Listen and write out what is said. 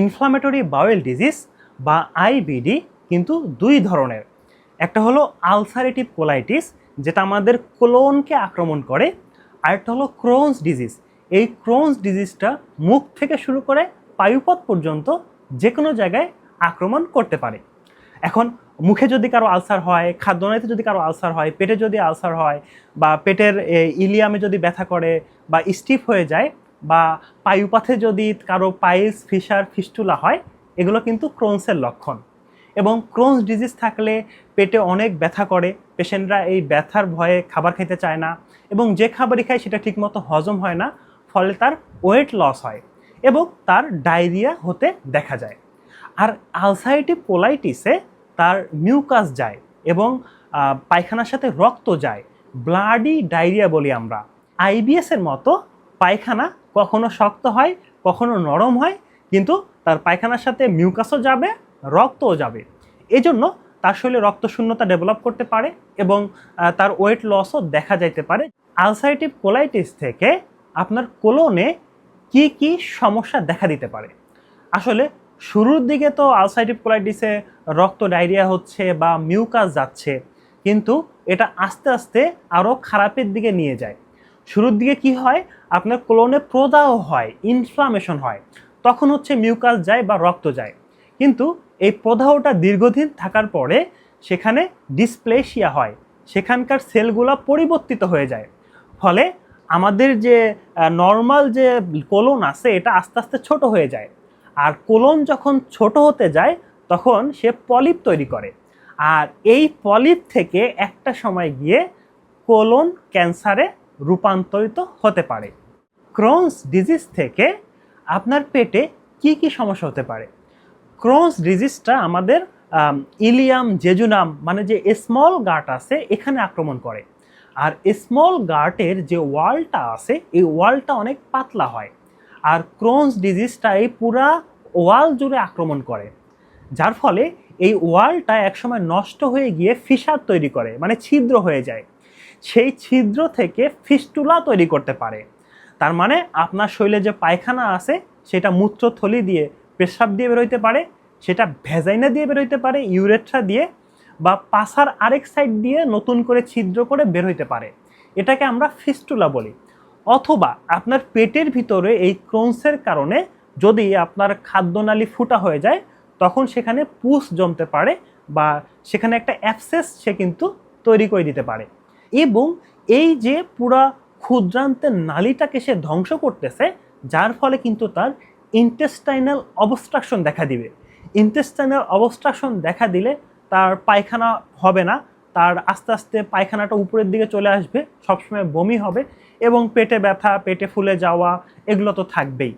Inflammatory bowel disease বা IBD কিন্তু দুই ধরনের। একটা হলো আলসারেটিভ কোলাইটিস, যেটা আমাদের কোলনকে আক্রমণ করে। আরেকটা হলো ক্রোনস ডিজিজ। এই ক্রোনস ডিজিজটা মুখ থেকে শুরু করে পায়ুপথ পর্যন্ত যে কোনো জায়গায় আক্রমণ করতে পারে। এখন মুখে যদি কারো আলসার হয়, খাদ্যনালীতে যদি কারো আলসার হয়, পেটে যদি আলসার হয়, বা পেটের ইলিয়ামে যদি ব্যথা করে বা স্টিফ হয়ে যায়, বা পায়ুপথে যদি কারো পাইলস, ফিশার, ফিস্টুলা হয়, এগুলো কিন্তু ক্রোনসের লক্ষণ। এবং ক্রোনস ডিজিজ থাকলে পেটে অনেক ব্যথা করে, পেশেন্টরা এই ব্যথার ভয়ে খাবার খেতে চায় না, এবং যে খাবারই খায় সেটা ঠিকমতো হজম হয় না, ফলে তার ওয়েট লস হয় এবং তার ডায়রিয়া হতে দেখা যায়। আর আলসারেটিভ কোলাইটিসে তার মিউকাস যায় এবং পায়খানার সাথে রক্ত যায়, ব্লাডি ডায়রিয়া বলি আমরা। আইবিএসের মতো পায়খানা কখনো শক্ত হয়, কখনো নরম হয়, কিন্তু তার পায়খানার সাথে মিউকাসও যাবে, রক্তও যাবে। এজন্য তার শরীরে রক্তশূন্যতা ডেভেলপ করতে পারে এবং তার ওয়েট লসও দেখা যাইতে পারে। আলসারেটিভ কোলাইটিস থেকে আপনার কোলনে কি কি সমস্যা দেখা দিতে পারে? আসলে শুরুর দিকে তো আলসারেটিভ কোলাইটিসে রক্ত ডায়রিয়া হচ্ছে বা মিউকাস যাচ্ছে, কিন্তু এটা আস্তে আস্তে আরও খারাপের দিকে নিয়ে যায়। শুরুর দিকে কি হয়, আপনার কোলনে প্রদাহ হয়, ইনফ্লামেশন হয়, তখন হচ্ছে মিউকাস যায় বা রক্ত যায়। কিন্তু এই প্রদাহটা দীর্ঘদিন থাকার পরে সেখানে ডিসপ্লেসিয়া হয়, সেখানকার সেলগুলো পরিবর্তিত হয়ে যায়। ফলে আমাদের যে নর্মাল যে কোলন আছে এটা আস্তে আস্তে ছোট হয়ে যায়। আর কোলন যখন ছোট হতে যায় তখন সে পলিপ তৈরি করে, আর এই পলিপ থেকে একটা সময় গিয়ে কোলন ক্যান্সারে রূপান্তরিত হতে পারে। ক্রোনস ডিজিজ থেকে আপনার পেটে কি কি সমস্যা হতে পারে? ক্রোনস ডিজিজটা আমাদের ইলিয়াম, জেজুনাম মানে যে স্মল গার্ট আছে এখানে আক্রমণ করে। আর স্মল গার্টের যে ওয়ালটা আছে এই ওয়ালটা অনেক পাতলা হয়, আর ক্রোনস ডিজিজটা এই পুরা ওয়াল জুড়ে আক্রমণ করে, যার ফলে এই ওয়ালটা একসময় নষ্ট হয়ে গিয়ে ফিশার তৈরি করে, মানে ছিদ্র হয়ে যায়। সেই ছিদ্র থেকে ফিস্টুলা তৈরি করতে পারে। তার মানে আপনার শরীরে যে পায়খানা আছে সেটা মূত্রথলি দিয়ে, পেশাব দিয়ে বেরোইতে পারে, সেটা ভেজাইনা দিয়ে বেরোইতে পারে, ইউরেথ্রা দিয়ে, বা পাছার আরেক সাইড দিয়ে নতুন করে ছিদ্র করে বের হইতে পারে। এটাকে আমরা ফিস্টুলা বলি। অথবা আপনার পেটের ভিতরে এই ক্রোনসের কারণে যদি আপনার খাদ্যনালী ফুটা হয়ে যায় তখন সেখানে পুষ জমতে পারে, বা সেখানে একটা অ্যাবসেস সে কিন্তু তৈরি করে দিতে পারে। এবং এই যে পুরা ক্ষুদ্রান্তের নালীটাকে সে ধ্বংস করতেছে, যার ফলে কিন্তু তার ইন্টেস্টাইনাল অবস্ট্রাকশন দেখা দিবে। ইন্টেস্টাইনাল অবস্ট্রাকশন দেখা দিলে তার পায়খানা হবে না, তার আস্তে আস্তে পায়খানাটা উপরের দিকে চলে আসবে, সবসময় বমি হবে এবং পেটে ব্যথা, পেটে ফুলে যাওয়া এগুলো তো থাকবেই।